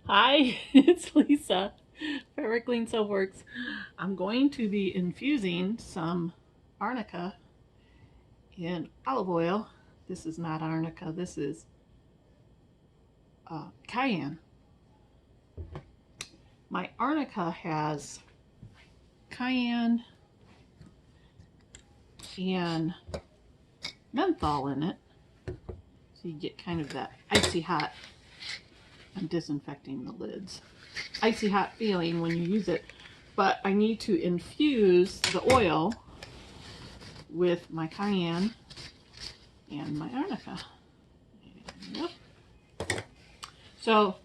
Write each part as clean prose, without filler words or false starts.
Hi, it's Lisa. Forever Clean Soap Works. I'm going to be infusing some arnica in olive oil. This is not arnica, this is cayenne. My arnica has cayenne and menthol in it, so you get kind of that icy hot. I'm disinfecting the lids. Icy hot feeling when you use it, but I need to infuse the oil with my cayenne and my arnica. Yep. So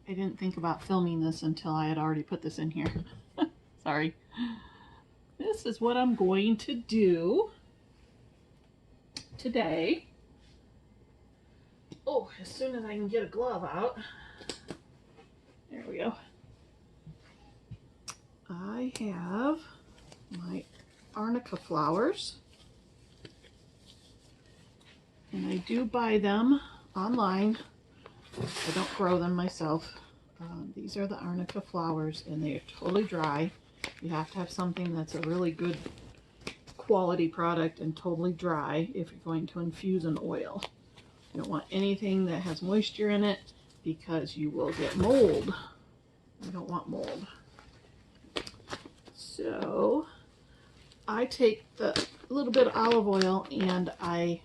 I didn't think about filming this until I had already put this in here. Sorry. This is what I'm going to do today. Oh, as soon as I can get a glove out. There we go. I have my arnica flowers. And I do buy them online. I don't grow them myself. These are the arnica flowers, and they are totally dry. You have to have something that's a really good quality product and totally dry if you're going to infuse an oil. You don't want anything that has moisture in it because you will get mold. You don't want mold. So I take the little bit of olive oil and I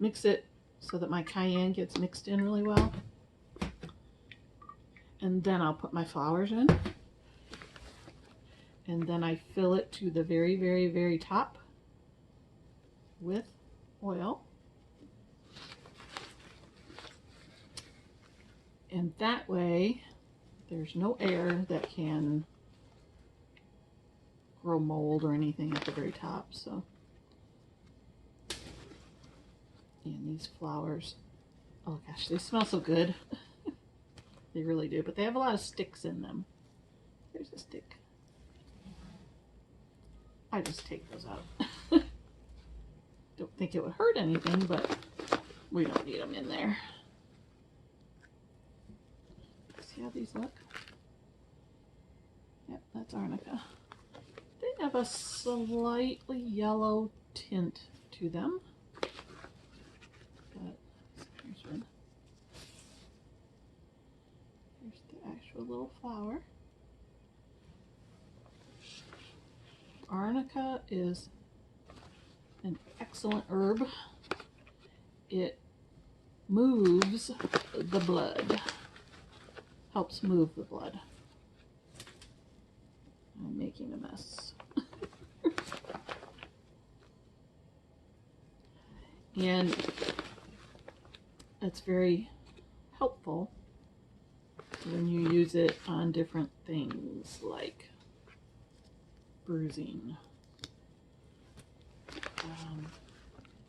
mix it so that my cayenne gets mixed in really well. And then I'll put my flowers in. And then I fill it to the very, very, very top with oil. And that way, there's no air that can grow mold or anything at the very top. So, and these flowers, oh gosh, they smell so good. They really do, but they have a lot of sticks in them. There's a stick. I just take those out. Don't think it would hurt anything, but we don't need them in there. See how these look? Yep, that's arnica. They have a slightly yellow tint to them. But here's one. Here's the actual little flower. Arnica is an excellent herb. It moves the blood. Helps move the blood. I'm making a mess. And it's very helpful when you use it on different things like bruising.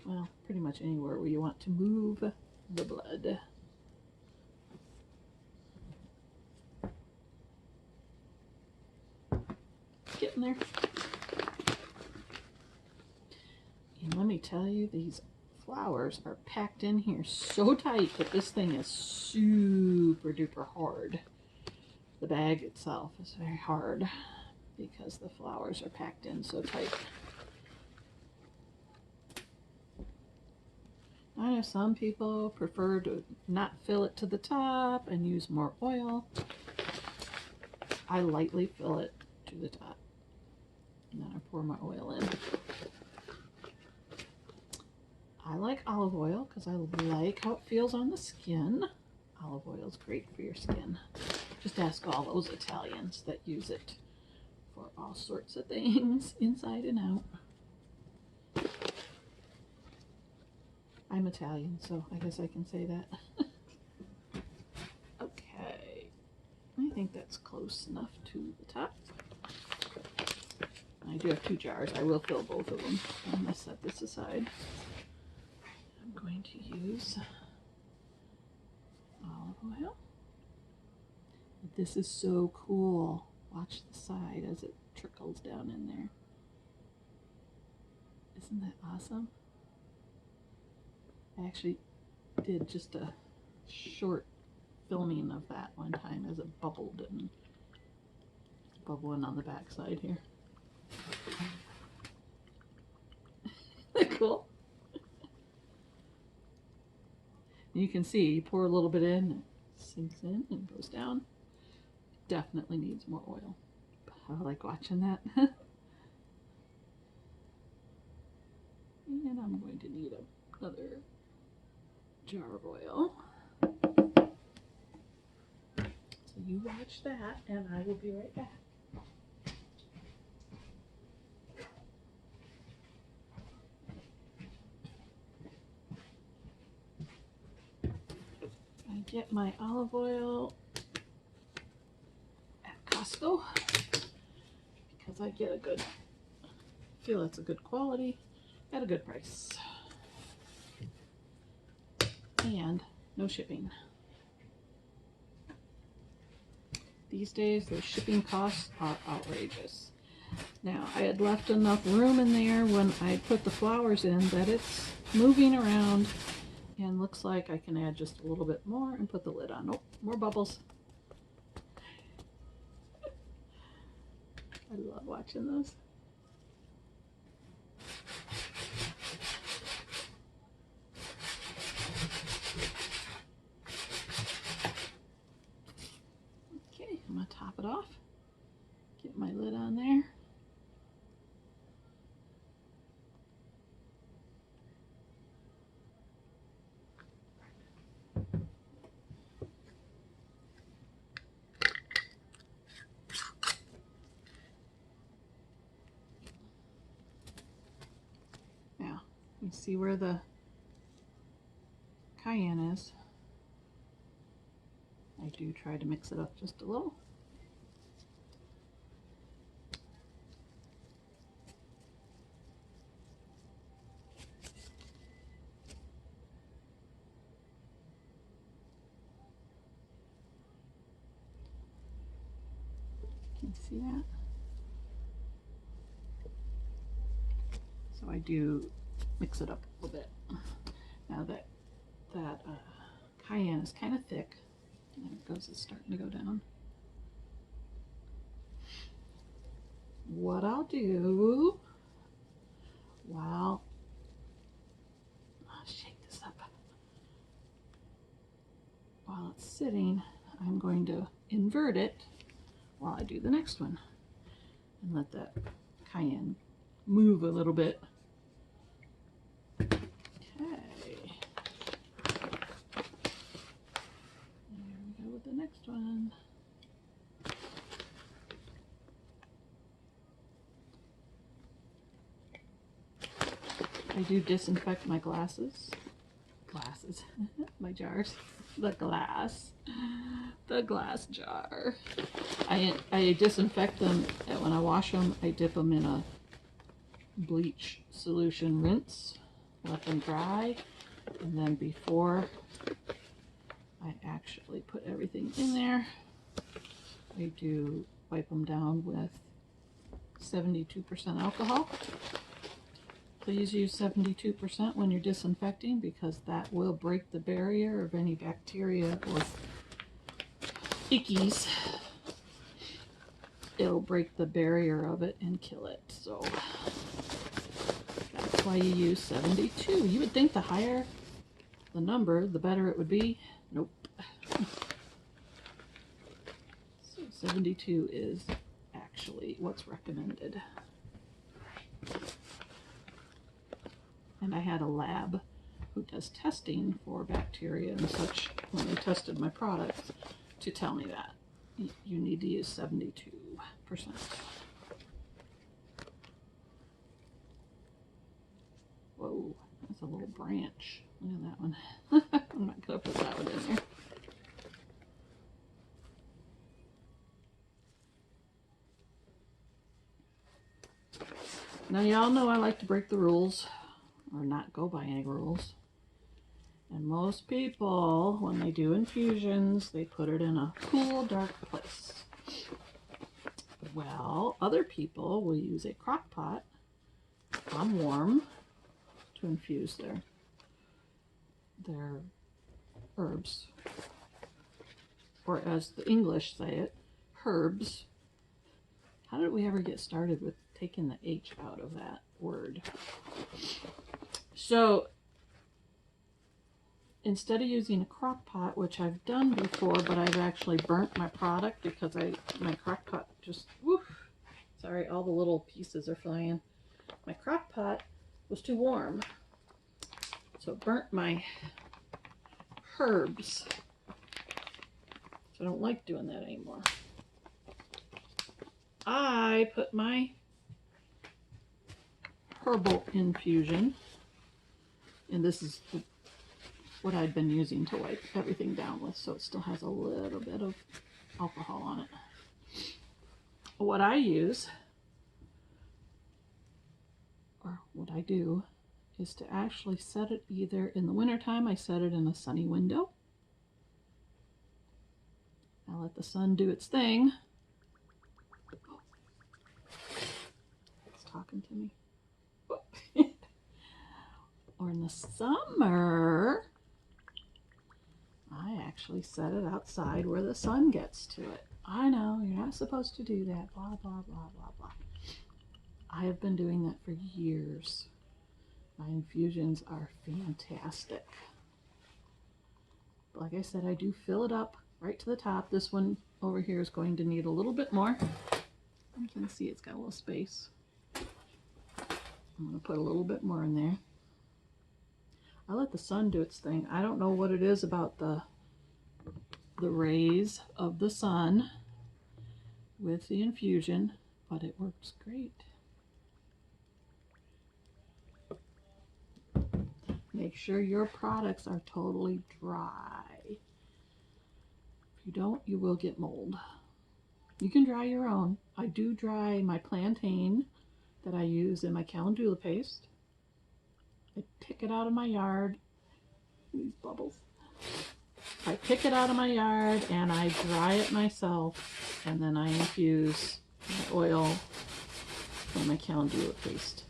Well, pretty much anywhere where you want to move the blood. Getting there. And let me tell you, these flowers are packed in here so tight that this thing is super duper hard. The bag itself is very hard because the flowers are packed in so tight. I know some people prefer to not fill it to the top and use more oil. I lightly fill it to the top and then I pour my oil in. I like olive oil because I like how it feels on the skin. Olive oil is great for your skin. Just ask all those Italians that use it for all sorts of things, inside and out. I'm Italian, so I guess I can say that. Okay, I think that's close enough to the top. I do have 2 jars. I will fill both of them. I'm going to set this aside. I'm going to use olive oil. This is so cool. Watch the side as it trickles down in there. Isn't that awesome? I actually did just a short filming of that one time as it bubbled and bubbling on the back side here. Isn't that cool? You can see, you pour a little bit in, it sinks in and goes down. Definitely needs more oil. I like watching that. And I'm going to need another jar of oil. So you watch that and I will be right back. I get my olive oil at Costco because I get a good, feel it's a good quality at a good price. And no shipping. These days, the shipping costs are outrageous. Now, I had left enough room in there when I put the flowers in that it's moving around and looks like I can add just a little bit more and put the lid on. Nope, more bubbles. I love watching those. Okay, I'm gonna top it off. Get my lid on there. Now, you see where the cayenne is. I do try to mix it up just a little. Can you see that? So I do mix it up a little bit. Now that cayenne is kind of thick, there it goes, it's starting to go down. What I'll do, I'll shake this up. While it's sitting, I'm going to invert it while I do the next one and let that cayenne move a little bit. Okay. There we go with the next one. I do disinfect my glasses, my jars, the glass jar. I disinfect them, and when I wash them, I dip them in a bleach solution rinse, let them dry, and then before I actually put everything in there, I do wipe them down with 72% alcohol. Please use 72% when you're disinfecting because that will break the barrier of any bacteria or ickies. It'll break the barrier of it and kill it. So that's why you use 72. You would think the higher the number, the better it would be. Nope. So 72 is actually what's recommended. And I had a lab who does testing for bacteria and such when they tested my products to tell me that you need to use 72%. Whoa, that's a little branch. Look at that one. I'm not going to put that one in there. Now y'all know I like to break the rules or not go by any rules. And most people, when they do infusions, they put it in a cool, dark place. Well, other people will use a crock pot on warm to infuse their herbs. or as the English say it, herbs. How did we ever get started with taking the H out of that word? So instead of using a crock pot, which I've done before, but I've actually burnt my product because my crock pot just, woof, sorry, all the little pieces are flying. My crock pot was too warm, so it burnt my herbs. So I don't like doing that anymore. I put my herbal infusion, and this is what I'd been using to wipe everything down with, so it still has a little bit of alcohol on it. What I use, or what I do, is to actually set it either in the wintertime, I set it in a sunny window. I let the sun do its thing. It's talking to me. Or in the summer, I actually set it outside where the sun gets to it. I know, you're not supposed to do that, blah, blah, blah, blah, blah. I have been doing that for years. My infusions are fantastic. Like I said, I do fill it up right to the top. This one over here is going to need a little bit more. You can see it's got a little space. I'm going to put a little bit more in there. I let the sun do its thing. I don't know what it is about the rays of the sun with the infusion, but it works great. Make sure your products are totally dry. If you don't, you will get mold. You can dry your own. I do dry my plantain that I use in my calendula paste. I pick it out of my yard. These bubbles. I pick it out of my yard and I dry it myself, and then I infuse my oil in my calendula paste.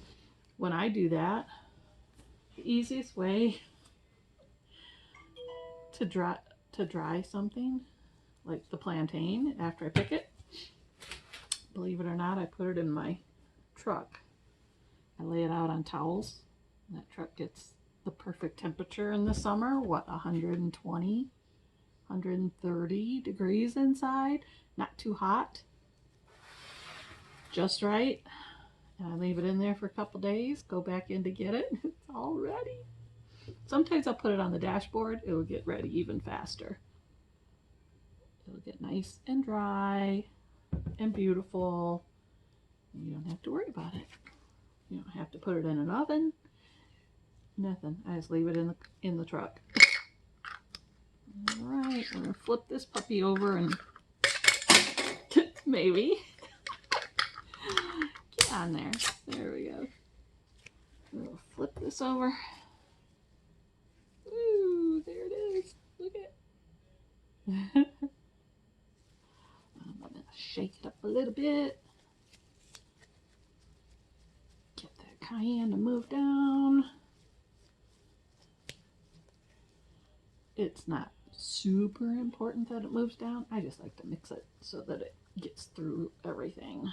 When I do that, the easiest way to dry something like the plantain after I pick it, believe it or not, I put it in my truck. I lay it out on towels. That truck gets the perfect temperature in the summer, what, 120, 130 degrees inside, not too hot, just right. And I leave it in there for a couple days, go back in to get it, it's all ready. Sometimes I'll put it on the dashboard, it'll get ready even faster. It'll get nice and dry and beautiful. You don't have to worry about it. You don't have to put it in an oven. Nothing. I just leave it in the truck. All right, I'm gonna flip this puppy over and maybe get on there. There we go. We'll flip this over. Ooh, there it is. Look at it. I'm gonna shake it up a little bit. Get that cayenne to move down. It's not super important that it moves down. I just like to mix it so that it gets through everything.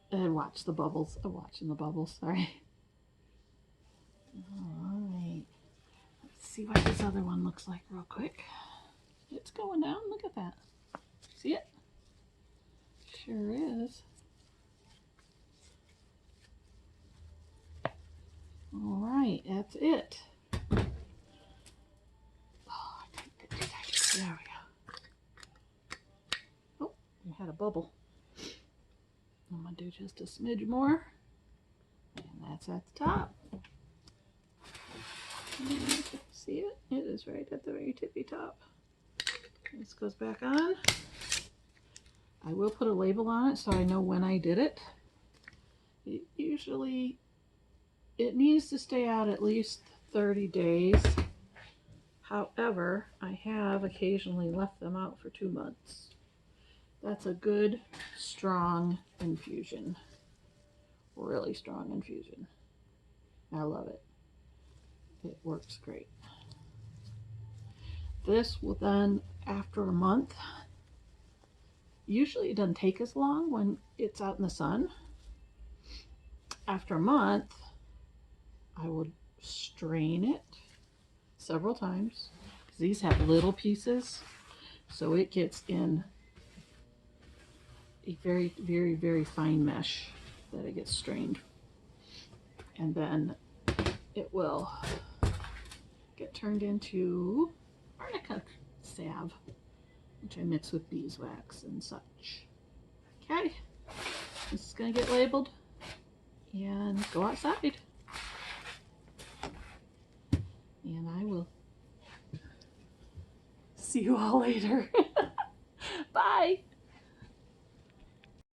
And watch the bubbles. I'm watching the bubbles, sorry. Alright. Let's see what this other one looks like real quick. It's going down. Look at that. See it? Sure is. Alright, that's it. There we go. Oh, we had a bubble. I'm going to do just a smidge more. And that's at the top. See it? It is right at the very tippy top. This goes back on. I will put a label on it so I know when I did it. It needs to stay out at least 30 days. However, I have occasionally left them out for 2 months. That's a good, strong infusion. Really strong infusion. I love it. It works great. This will then, after a month, usually it doesn't take as long when it's out in the sun. After a month, I will strain it several times. These have little pieces, so it gets in a very, very, very fine mesh that it gets strained. And then it will get turned into arnica salve, which I mix with beeswax and such. Okay, this is going to get labeled and go outside. And I will see you all later. Bye.